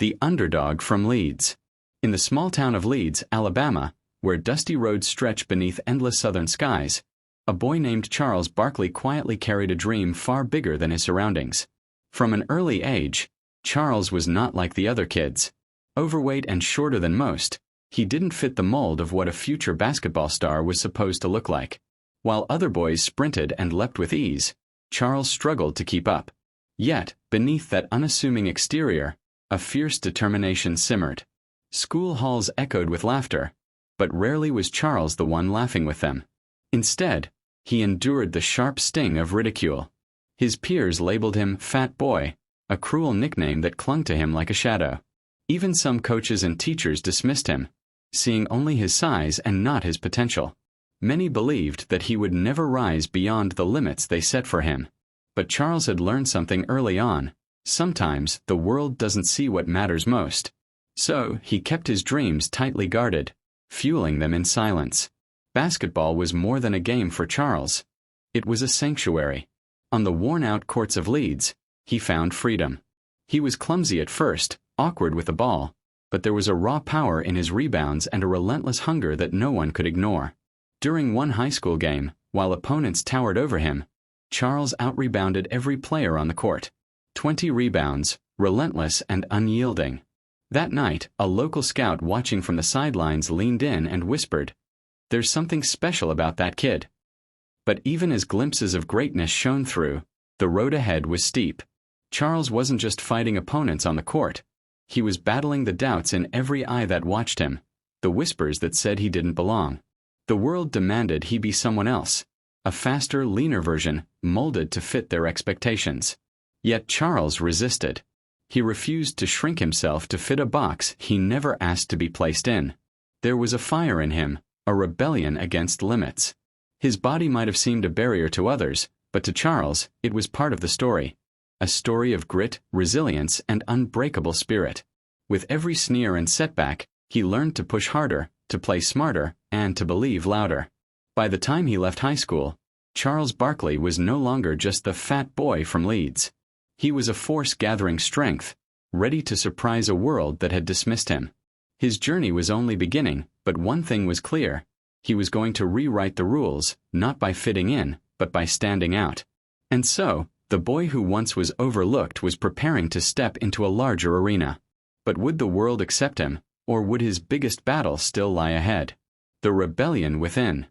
the underdog from Leeds. In the small town of Leeds, Alabama, where dusty roads stretch beneath endless southern skies, a boy named Charles Barkley quietly carried a dream far bigger than his surroundings. From an early age, Charles was not like the other kids. Overweight and shorter than most, he didn't fit the mold of what a future basketball star was supposed to look like. While other boys sprinted and leapt with ease, Charles struggled to keep up. Yet, beneath that unassuming exterior, a fierce determination simmered. School halls echoed with laughter, but rarely was Charles the one laughing with them. Instead, he endured the sharp sting of ridicule. His peers labeled him Fat Boy, a cruel nickname that clung to him like a shadow. Even some coaches and teachers dismissed him, seeing only his size and not his potential. Many believed that he would never rise beyond the limits they set for him. But Charles had learned something early on. Sometimes the world doesn't see what matters most. So he kept his dreams tightly guarded, fueling them in silence. Basketball was more than a game for Charles. It was a sanctuary. On the worn-out courts of Leeds, he found freedom. He was clumsy at first, awkward with the ball, but there was a raw power in his rebounds and a relentless hunger that no one could ignore. During one high school game, while opponents towered over him, Charles out-rebounded every player on the court. 20 rebounds, relentless and unyielding. That night, a local scout watching from the sidelines leaned in and whispered, "There's something special about that kid." But even as glimpses of greatness shone through, the road ahead was steep. Charles wasn't just fighting opponents on the court. He was battling the doubts in every eye that watched him, the whispers that said he didn't belong. The world demanded he be someone else, a faster, leaner version, molded to fit their expectations. Yet Charles resisted. He refused to shrink himself to fit a box he never asked to be placed in. There was a fire in him, a rebellion against limits. His body might have seemed a barrier to others, but to Charles, it was part of the story. A story of grit, resilience, and unbreakable spirit. With every sneer and setback, he learned to push harder, to play smarter, and to believe louder. By the time he left high school, Charles Barkley was no longer just the fat boy from Leeds. He was a force gathering strength, ready to surprise a world that had dismissed him. His journey was only beginning, but one thing was clear. He was going to rewrite the rules, not by fitting in, but by standing out. And so, the boy who once was overlooked was preparing to step into a larger arena. But would the world accept him, or would his biggest battle still lie ahead? The rebellion within.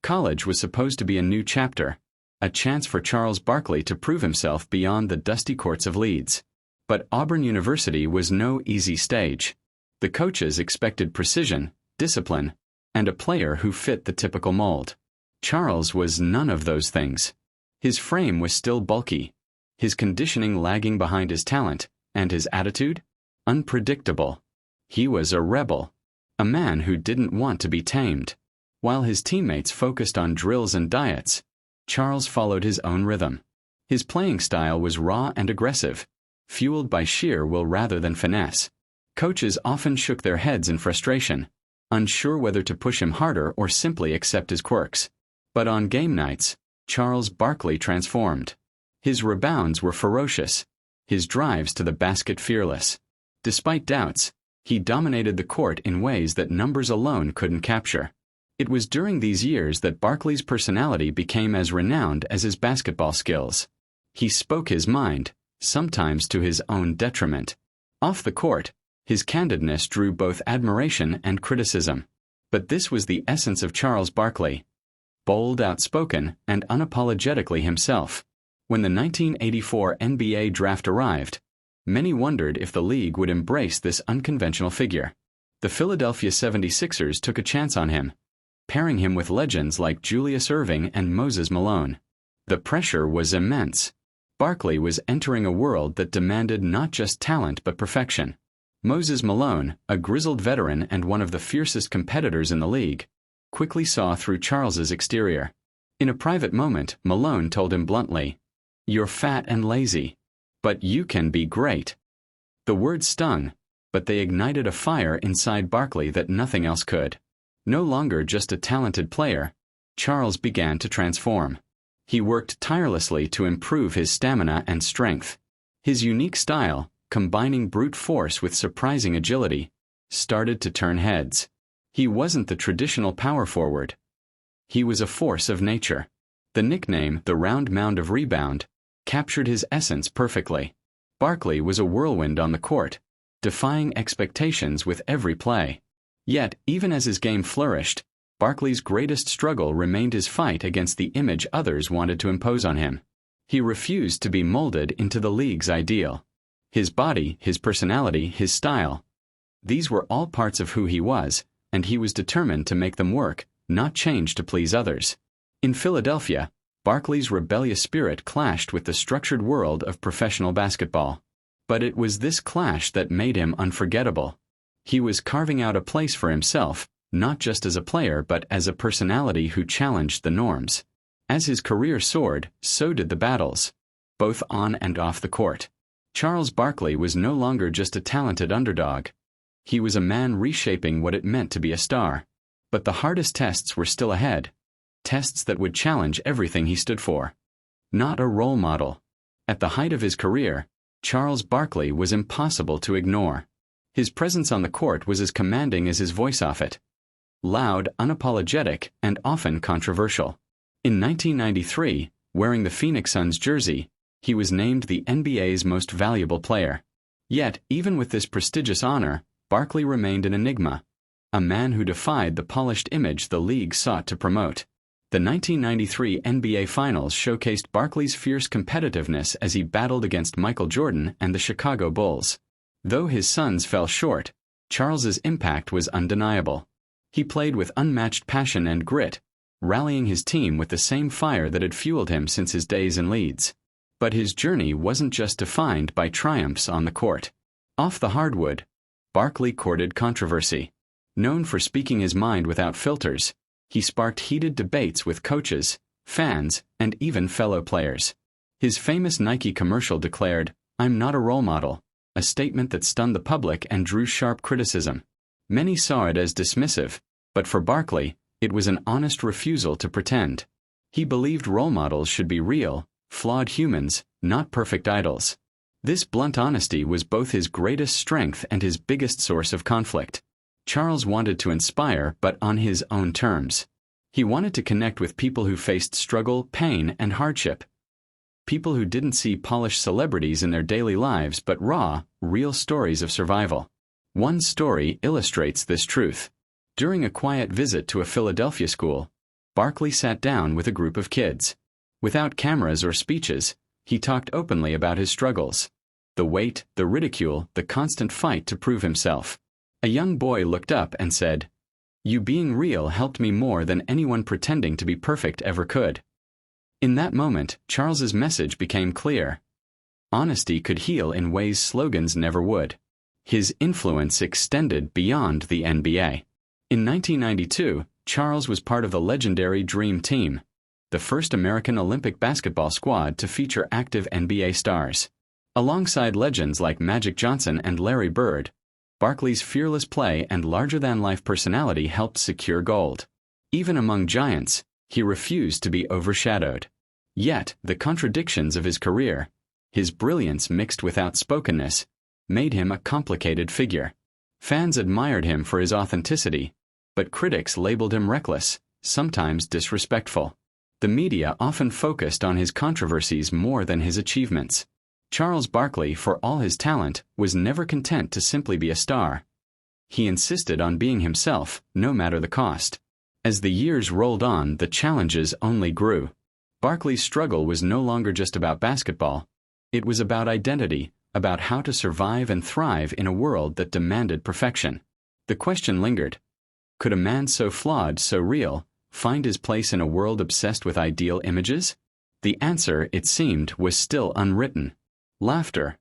College was supposed to be a new chapter, a chance for Charles Barkley to prove himself beyond the dusty courts of Leeds. But Auburn University was no easy stage. The coaches expected precision, discipline, and a player who fit the typical mold. Charles was none of those things. His frame was still bulky, his conditioning lagging behind his talent, and his attitude? Unpredictable. He was a rebel, a man who didn't want to be tamed. While his teammates focused on drills and diets, Charles followed his own rhythm. His playing style was raw and aggressive, fueled by sheer will rather than finesse. Coaches often shook their heads in frustration, unsure whether to push him harder or simply accept his quirks. But on game nights, Charles Barkley transformed. His rebounds were ferocious, his drives to the basket fearless. Despite doubts, he dominated the court in ways that numbers alone couldn't capture. It was during these years that Barkley's personality became as renowned as his basketball skills. He spoke his mind, sometimes to his own detriment. Off the court, his candidness drew both admiration and criticism. But this was the essence of Charles Barkley. Bold, outspoken, and unapologetically himself. When the 1984 NBA draft arrived, many wondered if the league would embrace this unconventional figure. The Philadelphia 76ers took a chance on him, pairing him with legends like Julius Erving and Moses Malone. The pressure was immense. Barkley was entering a world that demanded not just talent but perfection. Moses Malone, a grizzled veteran and one of the fiercest competitors in the league, quickly saw through Charles's exterior. In a private moment, Malone told him bluntly, "You're fat and lazy, but you can be great." The words stung, but they ignited a fire inside Barkley that nothing else could. No longer just a talented player, Charles began to transform. He worked tirelessly to improve his stamina and strength. His unique style, combining brute force with surprising agility, started to turn heads. He wasn't the traditional power forward. He was a force of nature. The nickname, the Round Mound of Rebound, captured his essence perfectly. Barkley was a whirlwind on the court, defying expectations with every play. Yet, even as his game flourished, Barkley's greatest struggle remained his fight against the image others wanted to impose on him. He refused to be molded into the league's ideal. His body, his personality, his style, these were all parts of who he was, and he was determined to make them work, not change to please others. In Philadelphia, Barkley's rebellious spirit clashed with the structured world of professional basketball. But it was this clash that made him unforgettable. He was carving out a place for himself, not just as a player but as a personality who challenged the norms. As his career soared, so did the battles, both on and off the court. Charles Barkley was no longer just a talented underdog. He was a man reshaping what it meant to be a star. But the hardest tests were still ahead. Tests that would challenge everything he stood for. Not a role model. At the height of his career, Charles Barkley was impossible to ignore. His presence on the court was as commanding as his voice off it. Loud, unapologetic, and often controversial. In 1993, wearing the Phoenix Suns jersey, he was named the NBA's most valuable player. Yet, even with this prestigious honor, Barkley remained an enigma. A man who defied the polished image the league sought to promote. The 1993 NBA Finals showcased Barkley's fierce competitiveness as he battled against Michael Jordan and the Chicago Bulls. Though his Suns fell short, Charles's impact was undeniable. He played with unmatched passion and grit, rallying his team with the same fire that had fueled him since his days in Leeds. But his journey wasn't just defined by triumphs on the court. Off the hardwood, Barkley courted controversy. Known for speaking his mind without filters, he sparked heated debates with coaches, fans, and even fellow players. His famous Nike commercial declared, "I'm not a role model," a statement that stunned the public and drew sharp criticism. Many saw it as dismissive, but for Barkley, it was an honest refusal to pretend. He believed role models should be real, flawed humans, not perfect idols. This blunt honesty was both his greatest strength and his biggest source of conflict. Charles wanted to inspire, but on his own terms. He wanted to connect with people who faced struggle, pain, and hardship. People who didn't see polished celebrities in their daily lives but raw, real stories of survival. One story illustrates this truth. During a quiet visit to a Philadelphia school, Barkley sat down with a group of kids. Without cameras or speeches, he talked openly about his struggles. The weight, the ridicule, the constant fight to prove himself. A young boy looked up and said, "You being real helped me more than anyone pretending to be perfect ever could." In that moment, Charles's message became clear. Honesty could heal in ways slogans never would. His influence extended beyond the NBA. In 1992, Charles was part of the legendary Dream Team, the first American Olympic basketball squad to feature active NBA stars. Alongside legends like Magic Johnson and Larry Bird, Barkley's fearless play and larger-than-life personality helped secure gold. Even among giants, he refused to be overshadowed. Yet, the contradictions of his career, his brilliance mixed with outspokenness, made him a complicated figure. Fans admired him for his authenticity, but critics labeled him reckless, sometimes disrespectful. The media often focused on his controversies more than his achievements. Charles Barkley, for all his talent, was never content to simply be a star. He insisted on being himself, no matter the cost. As the years rolled on, the challenges only grew. Barkley's struggle was no longer just about basketball. It was about identity, about how to survive and thrive in a world that demanded perfection. The question lingered. Could a man so flawed, so real, find his place in a world obsessed with ideal images? The answer, it seemed, was still unwritten. Laughter,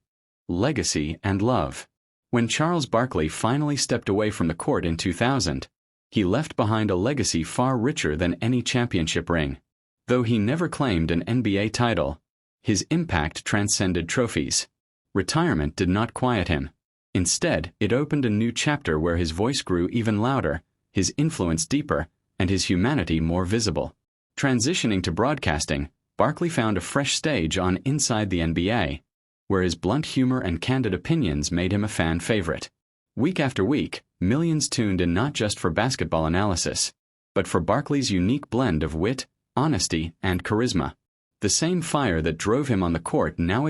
legacy, and love. When Charles Barkley finally stepped away from the court in 2000, he left behind a legacy far richer than any championship ring. Though he never claimed an NBA title, his impact transcended trophies. Retirement did not quiet him. Instead, it opened a new chapter where his voice grew even louder, his influence deeper, and his humanity more visible. Transitioning to broadcasting, Barkley found a fresh stage on Inside the NBA. where his blunt humor and candid opinions made him a fan favorite. Week after week, millions tuned in not just for basketball analysis, but for Barkley's unique blend of wit, honesty, and charisma. The same fire that drove him on the court now